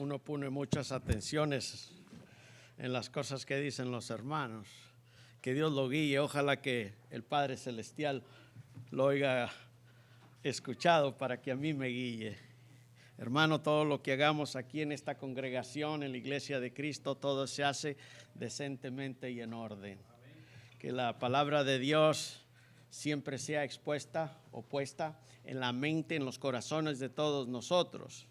uno pone muchas atenciones en las cosas que dicen los hermanos. Que Dios lo guíe, ojalá que el Padre Celestial lo oiga escuchado para que a mí me guíe. Hermano, todo lo que hagamos aquí en esta congregación, en la Iglesia de Cristo, todo se hace decentemente y en orden. Que la palabra de Dios siempre sea expuesta o puesta en la mente, en los corazones de todos nosotros.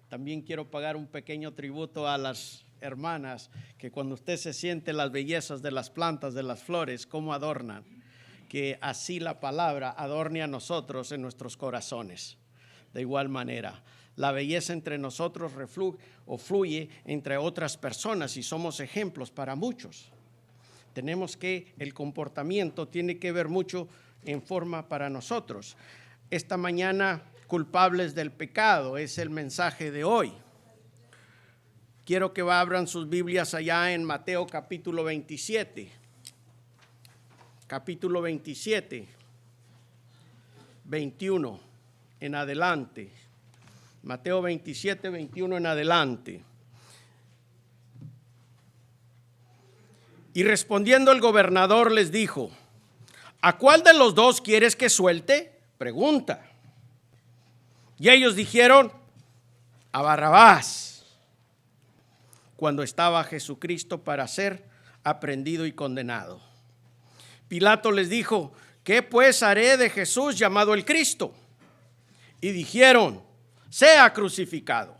También quiero pagar un pequeño tributo a las hermanas, que cuando usted se siente las bellezas de las plantas, de las flores, cómo adornan, que así la palabra adorne a nosotros en nuestros corazones. De igual manera, la belleza entre nosotros fluye entre otras personas y somos ejemplos para muchos. Tenemos que, el comportamiento tiene que ver mucho en forma para nosotros. Esta mañana, culpables del pecado, es el mensaje de hoy. Quiero que abran sus Biblias allá en Mateo capítulo 27. Capítulo 27, 21 en adelante. Mateo 27, 21 en adelante. Y respondiendo el gobernador les dijo: ¿a cuál de los dos quieres que suelte? Pregunta. Y ellos dijeron: a Barrabás. Cuando estaba Jesucristo para ser aprehendido y condenado. Pilato les dijo: ¿qué pues haré de Jesús llamado el Cristo? Y dijeron: sea crucificado.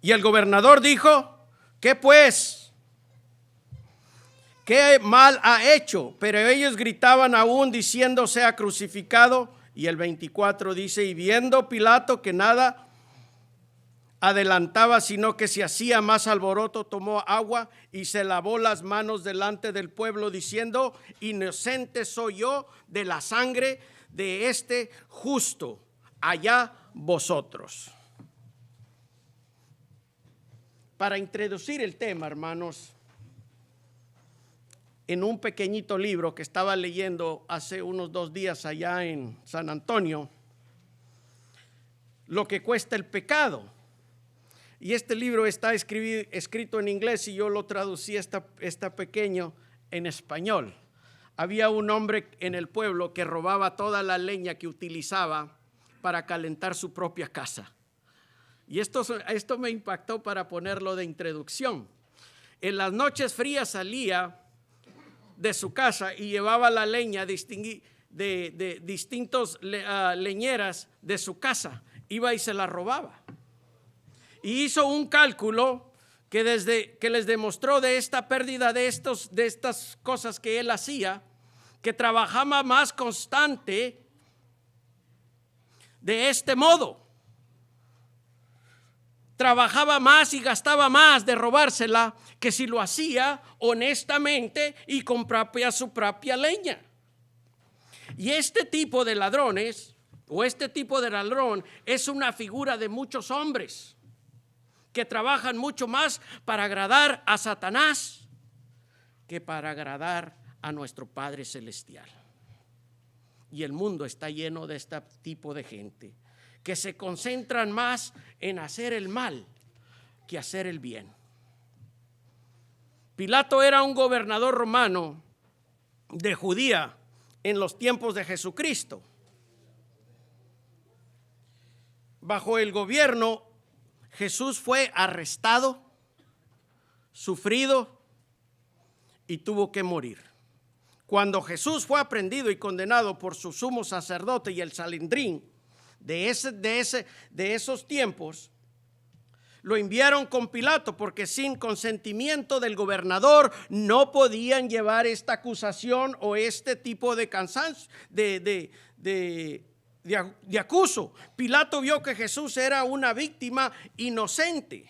Y el gobernador dijo: ¿qué pues? ¿Qué mal ha hecho? Pero ellos gritaban aún diciendo: sea crucificado. Y el 24 dice: y viendo Pilato que nada adelantaba, sino que se hacía más alboroto, tomó agua y se lavó las manos delante del pueblo, diciendo: inocente soy yo de la sangre de este justo, allá vosotros. Para introducir el tema, hermanos, en un pequeñito libro que estaba leyendo hace unos 2 días allá en San Antonio, lo que cuesta el pecado. Y este libro está escrito en inglés y yo lo traducí esta pequeño en español. Había un hombre en el pueblo que robaba toda la leña que utilizaba para calentar su propia casa. Y esto me impactó para ponerlo de introducción. En las noches frías salía de su casa y llevaba la leña de distintos leñeras de su casa. Iba y se la robaba. Y hizo un cálculo que les demostró de esta pérdida de estas cosas que él hacía, que trabajaba más constante de este modo. Trabajaba más y gastaba más de robársela que si lo hacía honestamente y con su propia leña. Y este tipo de ladrones, o este tipo de ladrón, es una figura de muchos hombres que trabajan mucho más para agradar a Satanás que para agradar a nuestro Padre Celestial. Y el mundo está lleno de este tipo de gente que se concentran más en hacer el mal que hacer el bien. Pilato era un gobernador romano de Judía en los tiempos de Jesucristo. Bajo el gobierno, Jesús fue arrestado, sufrido y tuvo que morir. Cuando Jesús fue aprehendido y condenado por su sumo sacerdote y el Sanedrín de esos tiempos, lo enviaron con Pilato, porque sin consentimiento del gobernador no podían llevar esta acusación o este tipo de cansancio, de acuso. Pilato vio que Jesús era una víctima inocente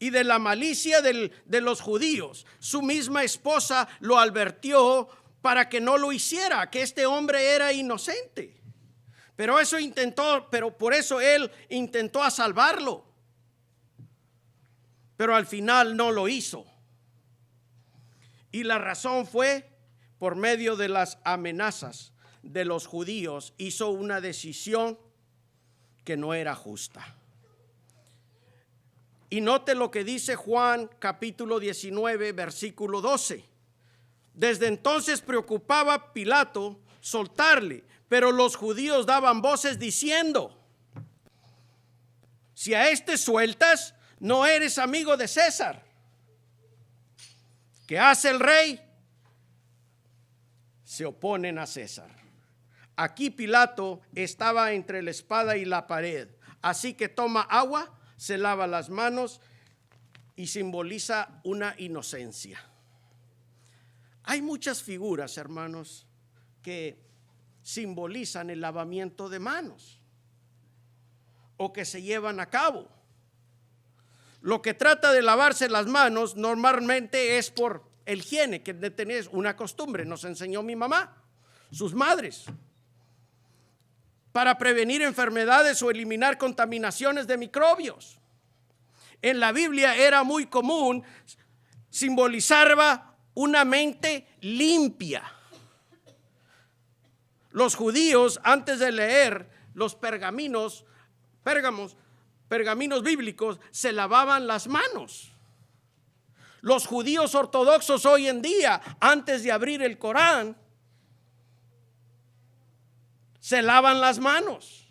y de la malicia de los judíos. Su misma esposa lo advirtió para que no lo hiciera, que este hombre era inocente. Pero por eso él intentó a salvarlo. Pero al final no lo hizo. Y la razón fue por medio de las amenazas de los judíos. Hizo una decisión que no era justa. Y note lo que dice Juan capítulo 19, versículo 12. Desde entonces preocupaba Pilato soltarle, pero los judíos daban voces diciendo: si a este sueltas, no eres amigo de César. ¿Qué hace el rey? Se oponen a César. Aquí Pilato estaba entre la espada y la pared, así que toma agua, se lava las manos y simboliza una inocencia. Hay muchas figuras, hermanos, que simbolizan el lavamiento de manos o que se llevan a cabo. Lo que trata de lavarse las manos normalmente es por el higiene, que tenés una costumbre, nos enseñó mi mamá, sus madres, para prevenir enfermedades o eliminar contaminaciones de microbios. En la Biblia era muy común, simbolizaba una mente limpia. Los judíos, antes de leer los pergaminos bíblicos, se lavaban las manos. Los judíos ortodoxos hoy en día, antes de abrir el Corán, se lavan las manos.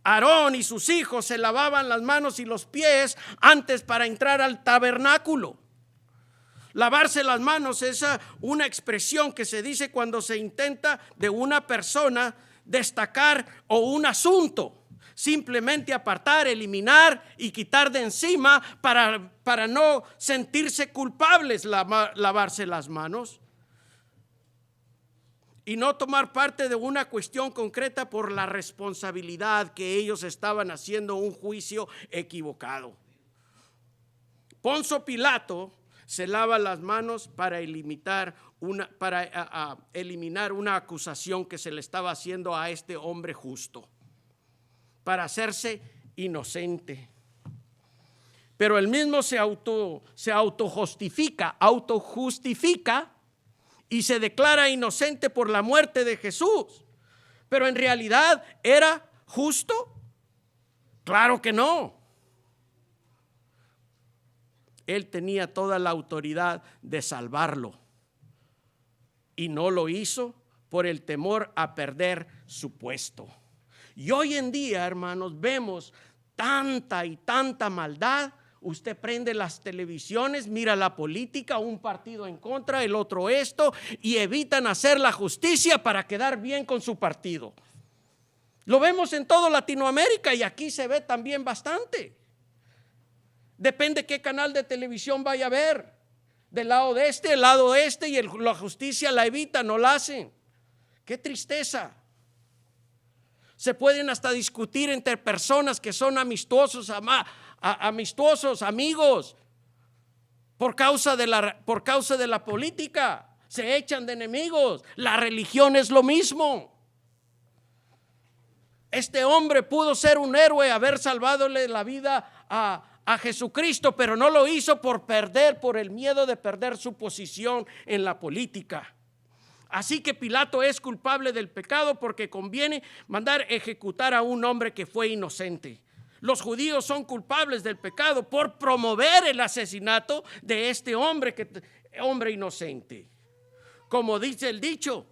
Aarón y sus hijos se lavaban las manos y los pies antes para entrar al tabernáculo. Lavarse las manos es una expresión que se dice cuando se intenta de una persona destacar o un asunto. Simplemente apartar, eliminar y quitar de encima para no sentirse culpables, lavarse las manos. Y no tomar parte de una cuestión concreta por la responsabilidad que ellos estaban haciendo un juicio equivocado. Poncio Pilato se lava las manos para eliminar una acusación que se le estaba haciendo a este hombre justo, para hacerse inocente. Pero él mismo se autojustifica y se declara inocente por la muerte de Jesús. Pero en realidad, ¿era justo? Claro que no. Él tenía toda la autoridad de salvarlo y no lo hizo por el temor a perder su puesto. Y hoy en día, hermanos, vemos tanta y tanta maldad. Usted prende las televisiones, mira la política, un partido en contra, el otro esto, y evitan hacer la justicia para quedar bien con su partido. Lo vemos en toda Latinoamérica y aquí se ve también bastante. Depende qué canal de televisión vaya a ver. Del lado de este, el lado de este, y la justicia la evitan, no la hacen. Qué tristeza. Se pueden hasta discutir entre personas que son amistosos, amigos, por causa de la política. Se echan de enemigos. La religión es lo mismo. Este hombre pudo ser un héroe, haber salvadole la vida a Jesucristo, pero no lo hizo por el miedo de perder su posición en la política. Así que Pilato es culpable del pecado porque conviene mandar ejecutar a un hombre que fue inocente. Los judíos son culpables del pecado por promover el asesinato de este hombre inocente. Como dice el dicho,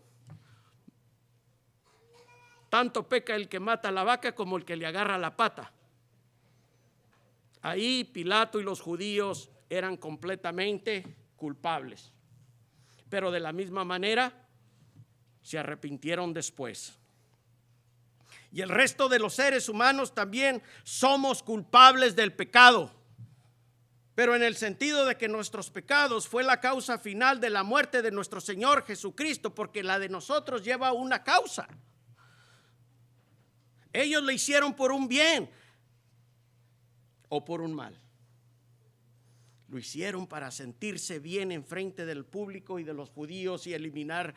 tanto peca el que mata a la vaca como el que le agarra la pata. Ahí Pilato y los judíos eran completamente culpables, pero de la misma manera se arrepintieron después. Y el resto de los seres humanos también somos culpables del pecado, pero en el sentido de que nuestros pecados fue la causa final de la muerte de nuestro Señor Jesucristo, porque la de nosotros lleva una causa. Ellos le hicieron por un bien o por un mal. Lo hicieron para sentirse bien en frente del público y de los judíos y eliminar,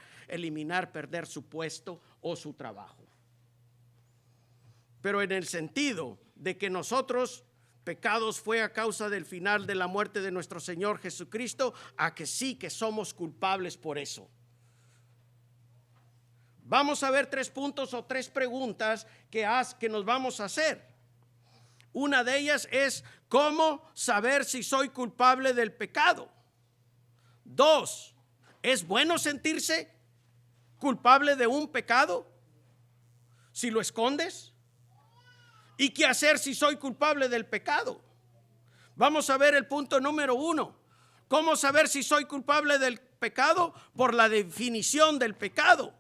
perder su puesto o su trabajo. Pero en el sentido de que nosotros pecados fue a causa del final de la muerte de nuestro Señor Jesucristo, a que sí que somos culpables por eso. Vamos a ver 3 puntos o 3 preguntas que nos vamos a hacer. Una de ellas es: ¿Cómo saber si soy culpable del pecado? 2, ¿es bueno sentirse culpable de un pecado si lo escondes? ¿Y qué hacer si soy culpable del pecado? Vamos a ver el punto número 1. ¿Cómo saber si soy culpable del pecado? Por la definición del pecado.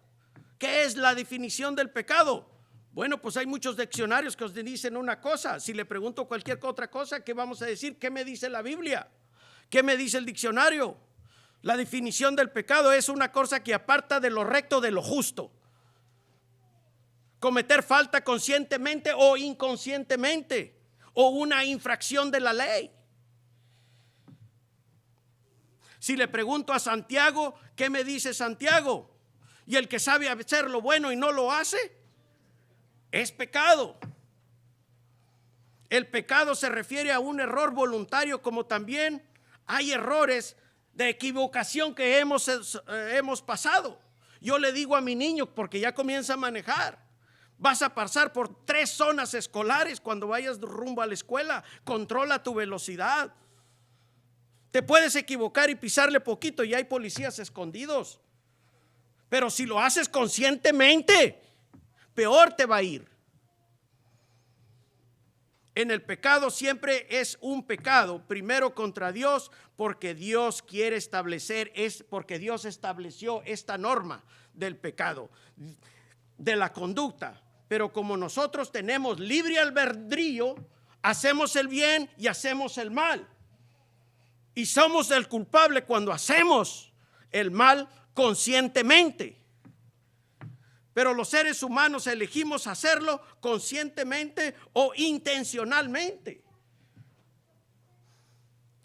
¿Qué es la definición del pecado? Bueno, pues hay muchos diccionarios que os dicen una cosa. Si le pregunto cualquier otra cosa, ¿qué vamos a decir? ¿Qué me dice la Biblia? ¿Qué me dice el diccionario? La definición del pecado es una cosa que aparta de lo recto de lo justo. Cometer falta conscientemente o inconscientemente, o una infracción de la ley. Si le pregunto a Santiago, ¿qué me dice Santiago? Y el que sabe hacer lo bueno y no lo hace, es pecado. El pecado se refiere a un error voluntario, como también hay errores de equivocación que hemos pasado. Yo le digo a mi niño, porque ya comienza a manejar, vas a pasar por 3 zonas escolares cuando vayas rumbo a la escuela. Controla tu velocidad. Te puedes equivocar y pisarle poquito y hay policías escondidos. Pero si lo haces conscientemente, peor te va a ir. En el pecado siempre es un pecado, primero contra Dios, porque Dios quiere establecer, porque Dios estableció esta norma del pecado, de la conducta. Pero como nosotros tenemos libre albedrío, hacemos el bien y hacemos el mal. Y somos el culpable cuando hacemos el mal conscientemente. Pero los seres humanos elegimos hacerlo conscientemente o intencionalmente.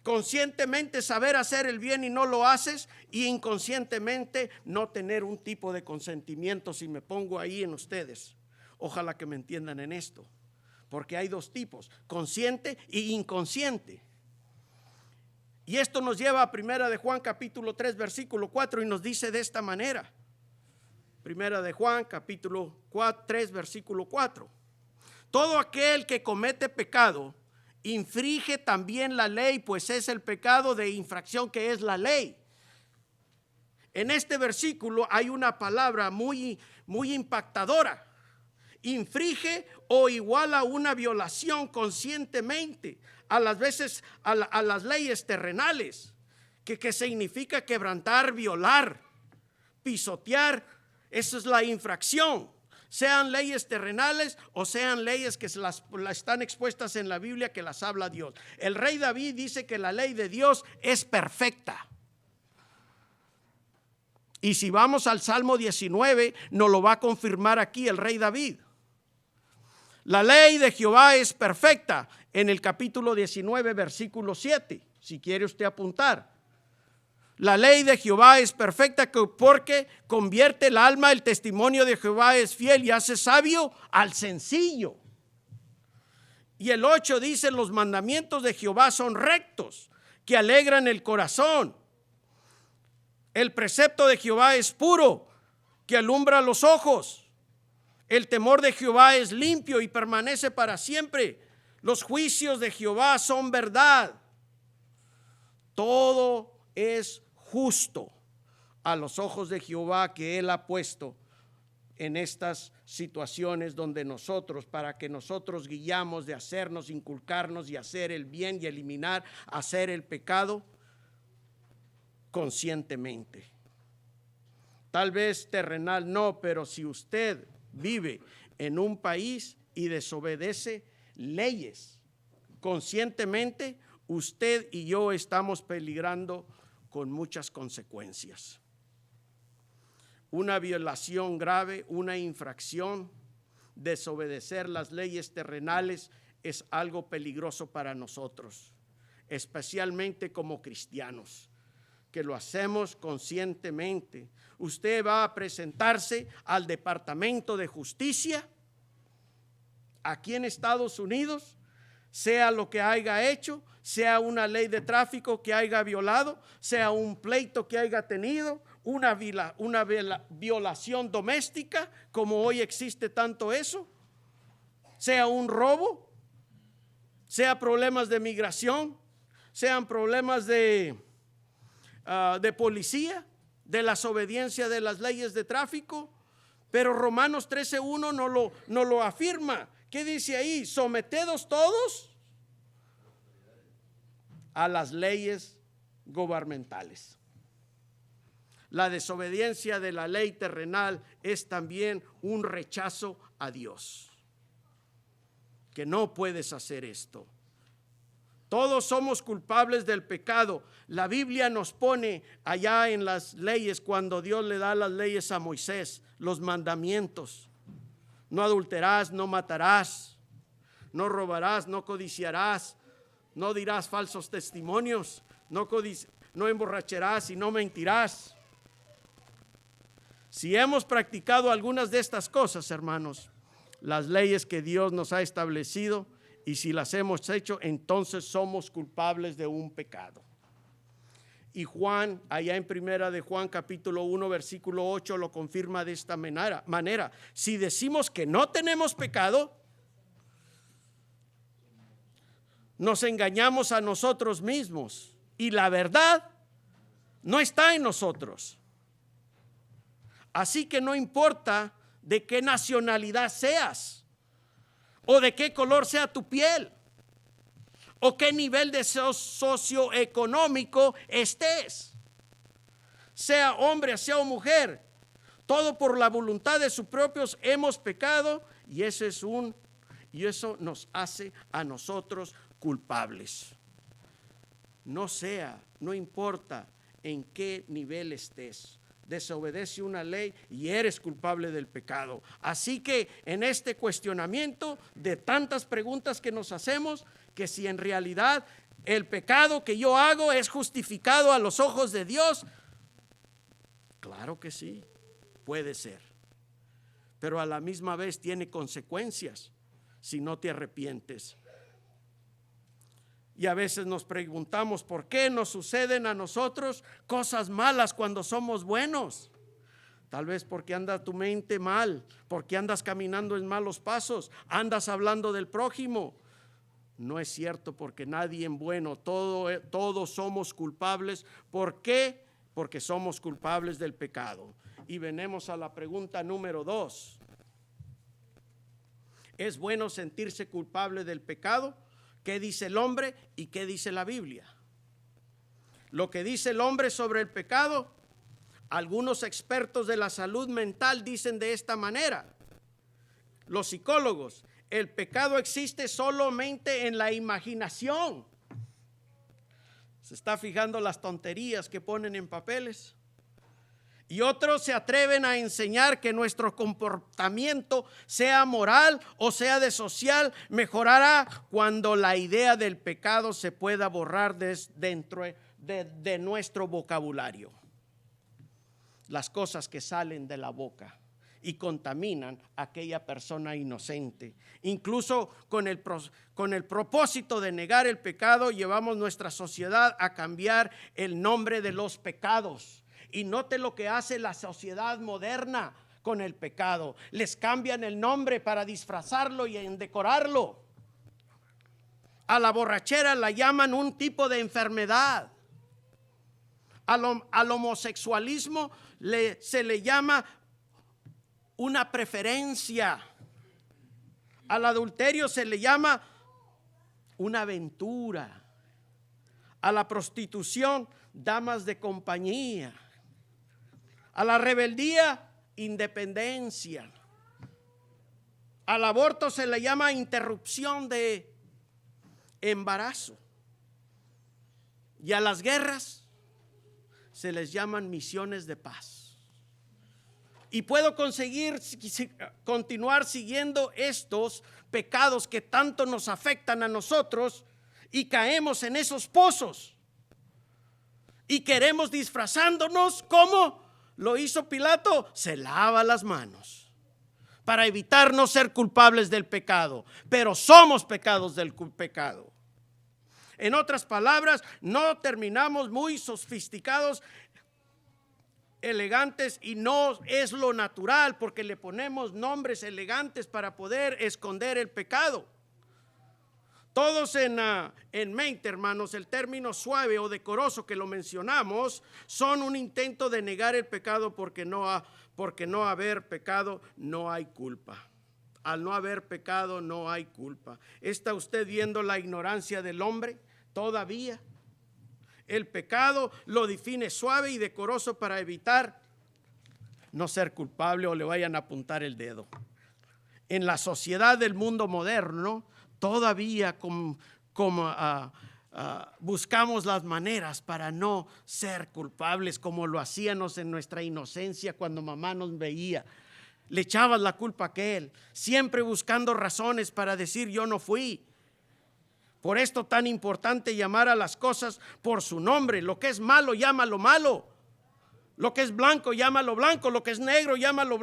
Conscientemente saber hacer el bien y no lo haces, y inconscientemente no tener un tipo de consentimiento. Si me pongo ahí en ustedes, ojalá que me entiendan en esto, porque hay 2 tipos, consciente e inconsciente. Y esto nos lleva a Primera de Juan capítulo 3 versículo 4 y nos dice de esta manera. Primera de Juan capítulo 3 versículo 4. Todo aquel que comete pecado infringe también la ley, pues es el pecado de infracción que es la ley. En este versículo hay una palabra muy impactadora. Infringe o iguala una violación conscientemente a las veces a las leyes terrenales, que significa quebrantar, violar, pisotear. Esa es la infracción, sean leyes terrenales o sean leyes que están expuestas en la Biblia, que las habla Dios. El rey David dice que la ley de Dios es perfecta. Y si vamos al Salmo 19, nos lo va a confirmar aquí el rey David. La ley de Jehová es perfecta, en el capítulo 19, versículo 7, si quiere usted apuntar. La ley de Jehová es perfecta porque convierte el alma, el testimonio de Jehová es fiel y hace sabio al sencillo. Y el 8 dice, los mandamientos de Jehová son rectos, que alegran el corazón. El precepto de Jehová es puro, que alumbra los ojos. El temor de Jehová es limpio y permanece para siempre. Los juicios de Jehová son verdad. Todo es justo a los ojos de Jehová, que Él ha puesto en estas situaciones donde nosotros, para que nosotros guiamos de hacernos, inculcarnos y hacer el bien y eliminar, hacer el pecado conscientemente. Tal vez terrenal no, pero si usted vive en un país y desobedece leyes conscientemente, usted y yo estamos peligrando con muchas consecuencias. Una violación grave, una infracción, desobedecer las leyes terrenales es algo peligroso para nosotros, especialmente como cristianos, que lo hacemos conscientemente. Usted va a presentarse al Departamento de Justicia aquí en Estados Unidos, sea lo que haya hecho, sea una ley de tráfico que haya violado, sea un pleito que haya tenido, una violación doméstica, como hoy existe tanto eso, sea un robo. sea problemas de migración, sean problemas de policía, de la desobediencia de las leyes de tráfico. Pero Romanos 13:1 no lo afirma. ¿Qué dice ahí? Sometedos todos a las leyes gubernamentales. La desobediencia de la ley terrenal es también un rechazo a Dios. Que no puedes hacer esto. Todos somos culpables del pecado. La Biblia nos pone allá en las leyes, cuando Dios le da las leyes a Moisés, los mandamientos. No adulterarás, no matarás, no robarás, no codiciarás, no dirás falsos testimonios, no emborracharás y no mentirás. Si hemos practicado algunas de estas cosas, hermanos, las leyes que Dios nos ha establecido, y si las hemos hecho, entonces somos culpables de un pecado. Y Juan, allá en primera de Juan capítulo 1 versículo 8 lo confirma de esta manera. Si decimos que no tenemos pecado, nos engañamos a nosotros mismos y la verdad no está en nosotros. Así que no importa de qué nacionalidad seas, o de qué color sea tu piel, o qué nivel de socioeconómico estés, sea hombre, sea mujer, todo por la voluntad de sus propios hemos pecado, y eso nos hace a nosotros culpables. No importa en qué nivel estés, desobedece una ley y eres culpable del pecado. Así que en este cuestionamiento de tantas preguntas que nos hacemos, que si en realidad el pecado que yo hago es justificado a los ojos de Dios, claro que sí, puede ser, pero a la misma vez tiene consecuencias si no te arrepientes. Y a veces nos preguntamos, ¿por qué nos suceden a nosotros cosas malas cuando somos buenos? Tal vez porque anda tu mente mal, porque andas caminando en malos pasos, andas hablando del prójimo. No es cierto, porque nadie es bueno, todos somos culpables. ¿Por qué? Porque somos culpables del pecado. Y venimos a la pregunta número 2. ¿Es bueno sentirse culpable del pecado? ¿Qué dice el hombre y qué dice la Biblia? Lo que dice el hombre sobre el pecado, algunos expertos de la salud mental dicen de esta manera. Los psicólogos, el pecado existe solamente en la imaginación. ¿Se está fijando las tonterías que ponen en papeles? Y otros se atreven a enseñar que nuestro comportamiento, sea moral o sea de social, mejorará cuando la idea del pecado se pueda borrar dentro de nuestro vocabulario. Las cosas que salen de la boca y contaminan a aquella persona inocente. Incluso con el propósito de negar el pecado, llevamos nuestra sociedad a cambiar el nombre de los pecados. Y note lo que hace la sociedad moderna con el pecado. Les cambian el nombre para disfrazarlo y endecorarlo. A la borrachera la llaman un tipo de enfermedad. Al homosexualismo se le llama una preferencia. Al adulterio se le llama una aventura. A la prostitución, damas de compañía. A la rebeldía, independencia. Al aborto se le llama interrupción de embarazo. Y a las guerras se les llaman misiones de paz. Y puedo continuar siguiendo estos pecados que tanto nos afectan a nosotros, y caemos en esos pozos. Y queremos disfrazándonos como lo hizo Pilato, se lava las manos para evitar no ser culpables del pecado, pero somos pecados del pecado. En otras palabras, no terminamos muy sofisticados, elegantes, y no es lo natural, porque le ponemos nombres elegantes para poder esconder el pecado. Todos en mente, hermanos, el término suave o decoroso que lo mencionamos son un intento de negar el pecado porque no haber pecado no hay culpa. Al no haber pecado no hay culpa. ¿Está usted viendo la ignorancia del hombre todavía? El pecado lo define suave y decoroso para evitar no ser culpable o le vayan a apuntar el dedo. En la sociedad del mundo moderno, todavía buscamos las maneras para no ser culpables como lo hacíamos en nuestra inocencia cuando mamá nos veía. Le echabas la culpa a aquel, siempre buscando razones para decir yo no fui. Por esto tan importante llamar a las cosas por su nombre. Lo que es malo, llámalo malo. Lo que es blanco, llámalo blanco. Lo que es negro, llámalo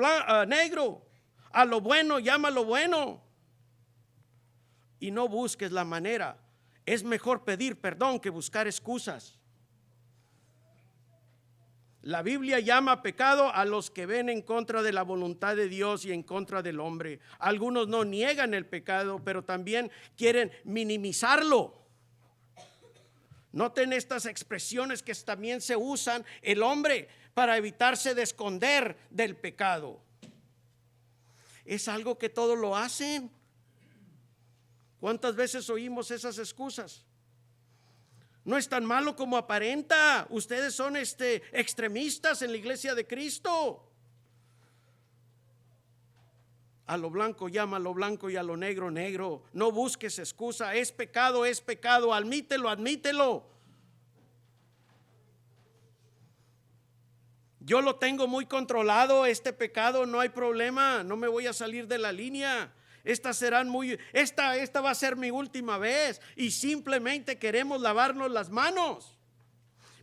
negro. A lo bueno, llámalo bueno. Y no busques la manera. Es mejor pedir perdón que buscar excusas. La Biblia llama pecado a los que ven en contra de la voluntad de Dios y en contra del hombre. Algunos no niegan el pecado, pero también quieren minimizarlo. Noten estas expresiones que también se usan el hombre para evitarse de esconder del pecado. Es algo que todos lo hacen. ¿Cuántas veces oímos esas excusas? No es tan malo como aparenta. Ustedes son extremistas en la iglesia de Cristo. A lo blanco llama a lo blanco y a lo negro negro. No busques excusa. Es pecado, es pecado. Admítelo, admítelo. Yo lo tengo muy controlado, este pecado, no hay problema. No me voy a salir de la línea. Esta va a ser mi última vez y simplemente queremos lavarnos las manos.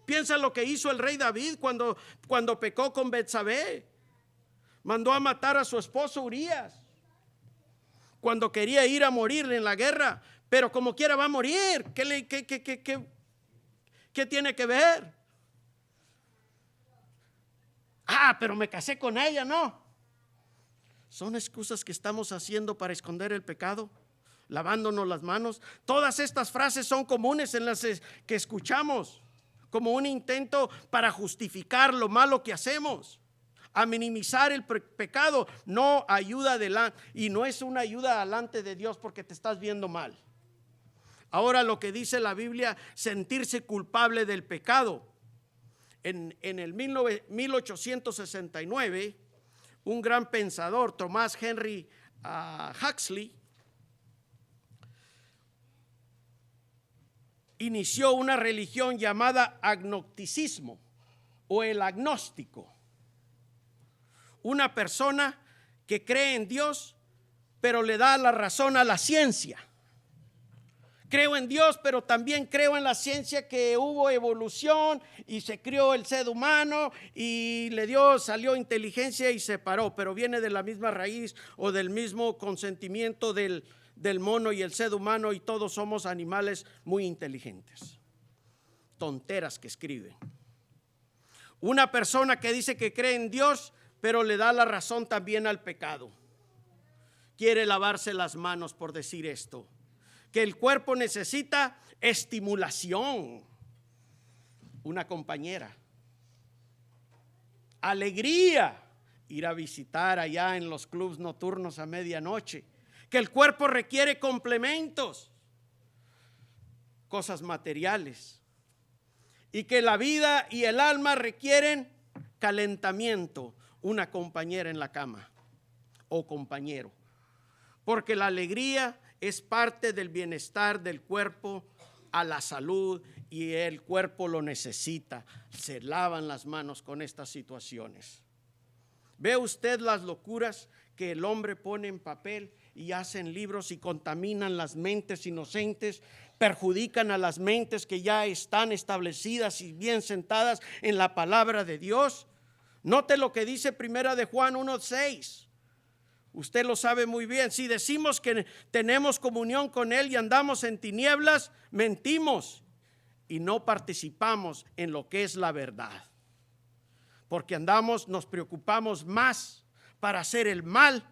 Piensa lo que hizo el rey David cuando pecó con Betsabé. Mandó a matar a su esposo Urías cuando quería ir a morir en la guerra, pero como quiera va a morir. ¿Qué tiene que ver? Pero me casé con ella, no. Son excusas que estamos haciendo para esconder el pecado, lavándonos las manos. Todas estas frases son comunes en las que escuchamos como un intento para justificar lo malo que hacemos, a minimizar el pecado. No ayuda adelante, y no es una ayuda delante de Dios porque te estás viendo mal. Ahora lo que dice la Biblia, sentirse culpable del pecado. En el 1869, un gran pensador, Thomas Henry Huxley, inició una religión llamada agnosticismo o el agnóstico. Una persona que cree en Dios, pero le da la razón a la ciencia. Creo en Dios, pero también creo en la ciencia que hubo evolución y se creó el ser humano y salió inteligencia y se paró, pero viene de la misma raíz o del mismo consentimiento del mono y el ser humano, y todos somos animales muy inteligentes. Tonteras que escriben. Una persona que dice que cree en Dios, pero le da la razón también al pecado. Quiere lavarse las manos por decir esto. Que el cuerpo necesita estimulación, una compañera, alegría, ir a visitar allá en los clubs nocturnos a medianoche, que el cuerpo requiere complementos, cosas materiales, y que la vida y el alma requieren calentamiento, una compañera en la cama o compañero, porque la alegría es parte del bienestar del cuerpo a la salud y el cuerpo lo necesita. Se lavan las manos con estas situaciones. ¿Ve usted las locuras que el hombre pone en papel y hacen libros y contaminan las mentes inocentes, perjudican a las mentes que ya están establecidas y bien sentadas en la palabra de Dios? Note lo que dice Primera de Juan 1:6. Usted lo sabe muy bien. Si decimos que tenemos comunión con Él y andamos en tinieblas, mentimos y no participamos en lo que es la verdad. Porque nos preocupamos más para hacer el mal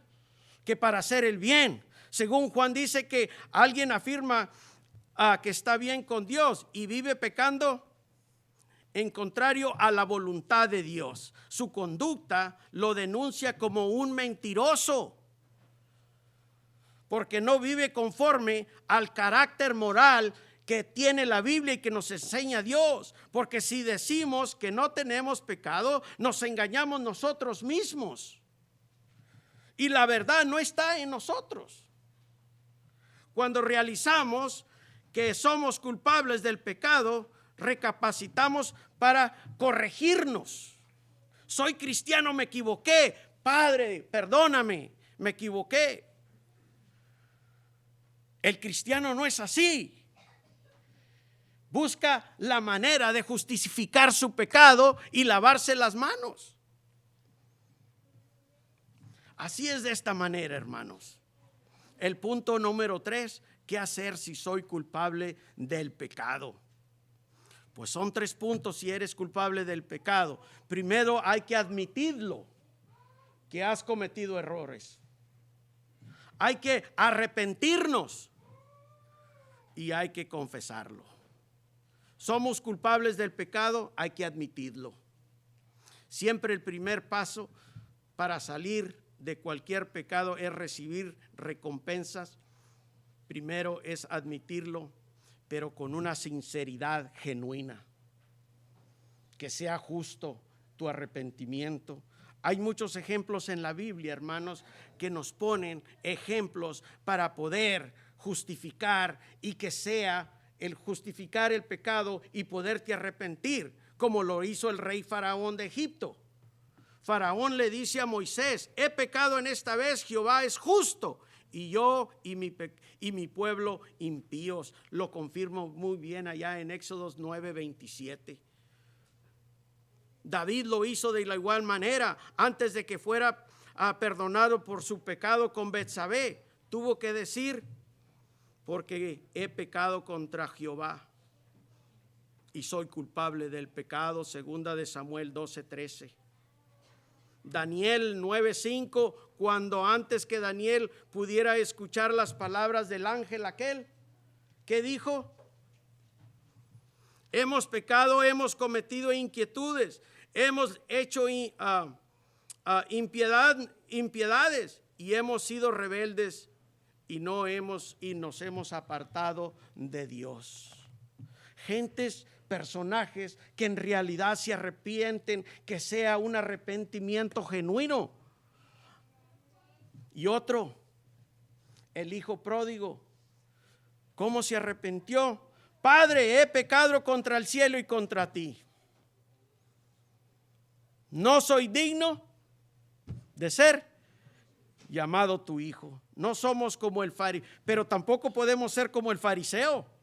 que para hacer el bien. Según Juan dice que alguien afirma que está bien con Dios y vive pecando en contrario a la voluntad de Dios. Su conducta lo denuncia como un mentiroso, porque no vive conforme al carácter moral que tiene la Biblia y que nos enseña Dios. Porque si decimos que no tenemos pecado, nos engañamos nosotros mismos. Y la verdad no está en nosotros. Cuando realizamos que somos culpables del pecado, recapacitamos para corregirnos. Soy cristiano, me equivoqué. Padre, perdóname, me equivoqué. El cristiano no es así. Busca la manera de justificar su pecado y lavarse las manos. Así es de esta manera, hermanos. El punto número 3, ¿qué hacer si soy culpable del pecado? Pues son 3 puntos si eres culpable del pecado. Primero, hay que admitirlo, que has cometido errores. Hay que arrepentirnos y hay que confesarlo. Somos culpables del pecado, hay que admitirlo. Siempre el primer paso para salir de cualquier pecado es recibir recompensas. Primero es admitirlo, pero con una sinceridad genuina. Que sea justo tu arrepentimiento. Hay muchos ejemplos en la Biblia, hermanos, que nos ponen ejemplos para poder justificar y que sea el justificar el pecado y poderte arrepentir, como lo hizo el rey Faraón de Egipto. Faraón le dice a Moisés: he pecado en esta vez, Jehová es justo, y yo y mi pueblo impíos. Lo confirmo muy bien allá en Éxodos 9:27. David lo hizo de la igual manera. Antes de que fuera perdonado por su pecado con Betsabé, tuvo que decir: porque he pecado contra Jehová y soy culpable del pecado. Segunda de Samuel 12:13. Daniel 9:5, cuando antes que Daniel pudiera escuchar las palabras del ángel aquel, ¿qué dijo? Hemos pecado, hemos cometido inquietudes, hemos hecho impiedades y hemos sido rebeldes y nos hemos apartado de Dios. Personajes que en realidad se arrepienten, que sea un arrepentimiento genuino. Y otro, el hijo pródigo, ¿cómo se arrepintió? Padre, he pecado contra el cielo y contra ti. No soy digno de ser llamado tu hijo. No somos como el fariseo, pero tampoco podemos ser como el fariseo,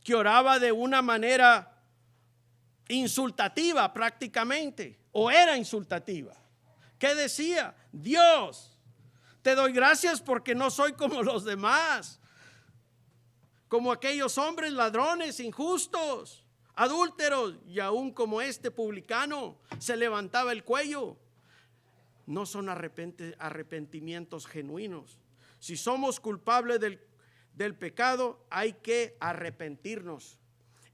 que oraba de una manera insultativa prácticamente, o era insultativa. ¿Qué decía? Dios, te doy gracias porque no soy como los demás, como aquellos hombres ladrones, injustos, adúlteros, y aún como este publicano. Se levantaba el cuello. No son arrepentimientos genuinos. Si somos culpables del pecado, hay que arrepentirnos.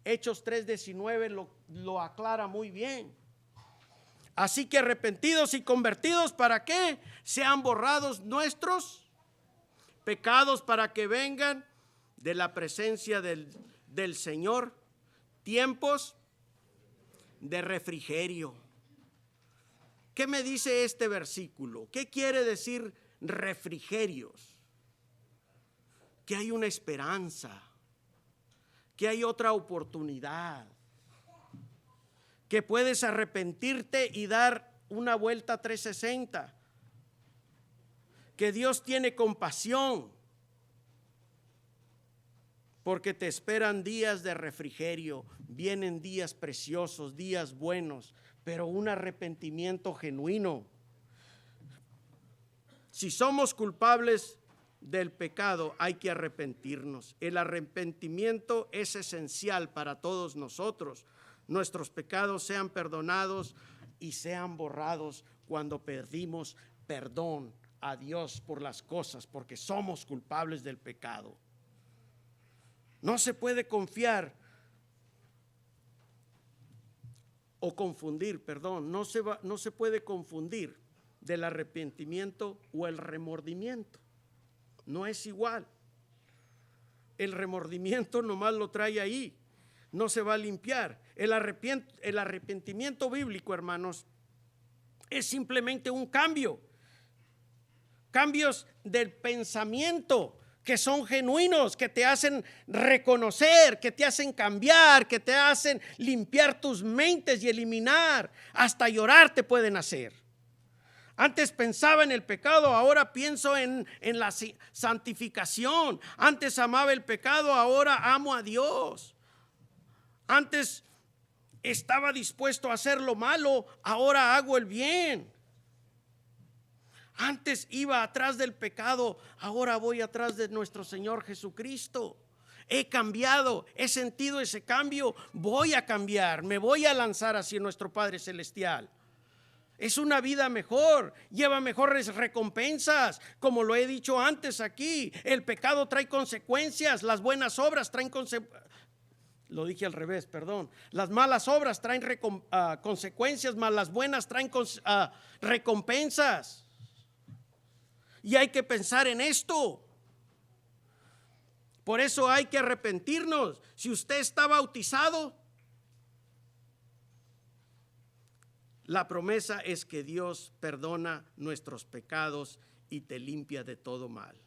Hechos 3:19 lo aclara muy bien. Así que arrepentidos y convertidos, ¿para qué? Sean borrados nuestros pecados, para que vengan de la presencia del Señor tiempos de refrigerio. ¿Qué me dice este versículo? ¿Qué quiere decir refrigerios? Que hay una esperanza, que hay otra oportunidad, que puedes arrepentirte y dar una vuelta 360, que Dios tiene compasión, porque te esperan días de refrigerio, vienen días preciosos, días buenos, pero un arrepentimiento genuino. Si somos culpables del pecado, hay que arrepentirnos. El arrepentimiento es esencial para todos nosotros. Nuestros pecados sean perdonados y sean borrados cuando pedimos perdón a Dios por las cosas, porque somos culpables del pecado. No se puede confiar o confundir, perdón, no se puede confundir del arrepentimiento o el remordimiento. No es igual. El remordimiento nomás lo trae ahí, no se va a limpiar. El arrepentimiento bíblico, hermanos, es simplemente un cambio. Cambios del pensamiento que son genuinos, que te hacen reconocer, que te hacen cambiar, que te hacen limpiar tus mentes y eliminar. Hasta llorar te pueden hacer. Antes pensaba en el pecado, ahora pienso en la santificación. Antes amaba el pecado, ahora amo a Dios. Antes estaba dispuesto a hacer lo malo, ahora hago el bien. Antes iba atrás del pecado, ahora voy atrás de nuestro Señor Jesucristo. He cambiado, he sentido ese cambio, voy a cambiar, me voy a lanzar hacia nuestro Padre Celestial. Es una vida mejor, lleva mejores recompensas, como lo he dicho antes aquí. El pecado trae consecuencias, las buenas obras traen consecuencias. Lo dije al revés, perdón. Las malas obras traen consecuencias, mas las buenas traen recompensas. Y hay que pensar en esto. Por eso hay que arrepentirnos. Si usted está bautizado, la promesa es que Dios perdona nuestros pecados y te limpia de todo mal.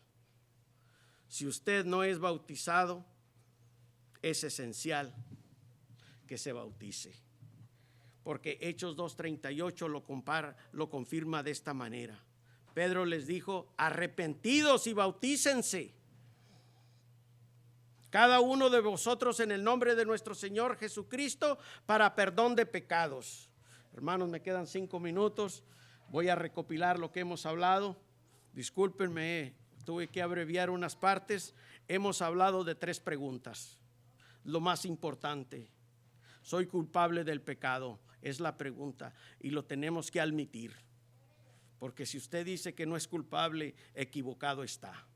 Si usted no es bautizado, es esencial que se bautice. Porque Hechos 2:38 lo confirma de esta manera. Pedro les dijo: arrepentidos y bautícense cada uno de vosotros en el nombre de nuestro Señor Jesucristo para perdón de pecados. Hermanos, me quedan 5 minutos. Voy a recopilar lo que hemos hablado. Discúlpenme, tuve que abreviar unas partes. Hemos hablado de 3 preguntas. Lo más importante: ¿soy culpable del pecado? Es la pregunta y lo tenemos que admitir. Porque si usted dice que no es culpable, equivocado está.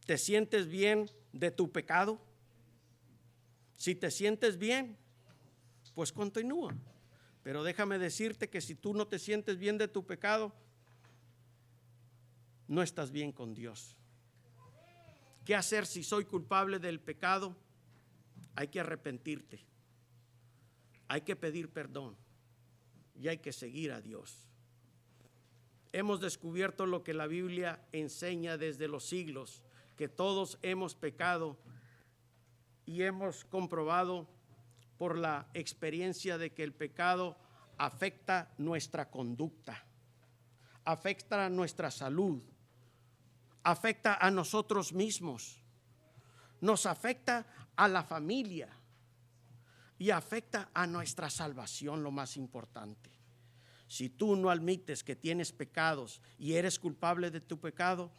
¿Te sientes bien de tu pecado? Si te sientes bien, pues continúa. Pero déjame decirte que si tú no te sientes bien de tu pecado, no estás bien con Dios. ¿Qué hacer si soy culpable del pecado? Hay que arrepentirte. Hay que pedir perdón. Y hay que seguir a Dios. Hemos descubierto lo que la Biblia enseña desde los siglos, que todos hemos pecado y hemos comprobado por la experiencia de que el pecado afecta nuestra conducta, afecta nuestra salud, afecta a nosotros mismos, nos afecta a la familia y afecta a nuestra salvación, lo más importante. Si tú no admites que tienes pecados y eres culpable de tu pecado,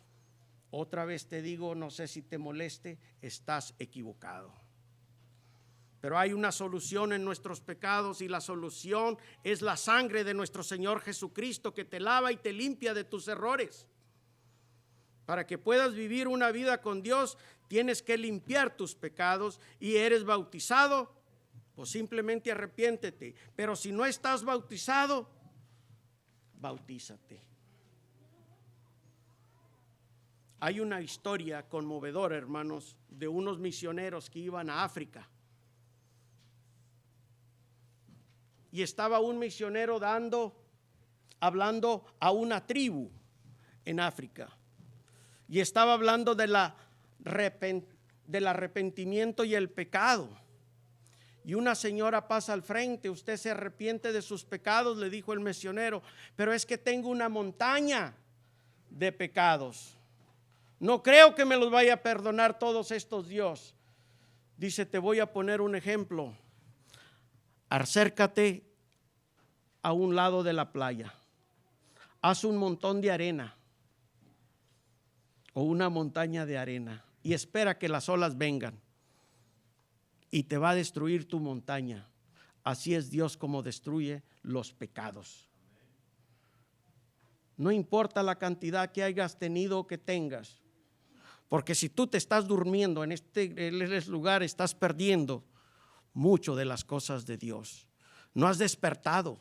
otra vez te digo, no sé si te moleste, estás equivocado. Pero hay una solución en nuestros pecados y la solución es la sangre de nuestro Señor Jesucristo, que te lava y te limpia de tus errores. Para que puedas vivir una vida con Dios, tienes que limpiar tus pecados. Y eres bautizado, pues simplemente arrepiéntete. Pero si no estás bautizado, bautízate. Hay una historia conmovedora, hermanos, de unos misioneros que iban a África. Y estaba un misionero hablando a una tribu en África. Y estaba hablando del arrepentimiento y el pecado. Y una señora pasa al frente: usted se arrepiente de sus pecados, le dijo el misionero, pero es que tengo una montaña de pecados. No creo que me los vaya a perdonar todos estos Dios. Dice: te voy a poner un ejemplo. Acércate a un lado de la playa. Haz un montón de arena o una montaña de arena y espera que las olas vengan. Y te va a destruir tu montaña. Así es Dios como destruye los pecados. No importa la cantidad que hayas tenido o que tengas. Porque si tú te estás durmiendo en este lugar, estás perdiendo mucho de las cosas de Dios. No has despertado.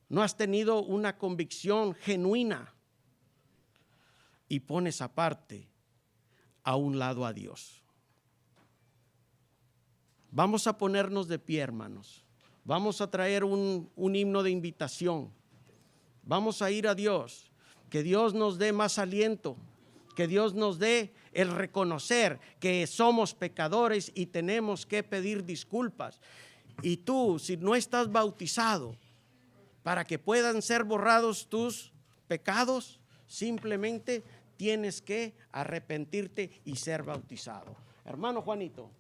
No has tenido una convicción genuina. Y pones aparte a un lado a Dios. Vamos a ponernos de pie, hermanos. Vamos a traer un himno de invitación. Vamos a ir a Dios. Que Dios nos dé más aliento. Que Dios nos dé el reconocer que somos pecadores y tenemos que pedir disculpas. Y tú, si no estás bautizado, para que puedan ser borrados tus pecados, simplemente tienes que arrepentirte y ser bautizado. Hermano Juanito.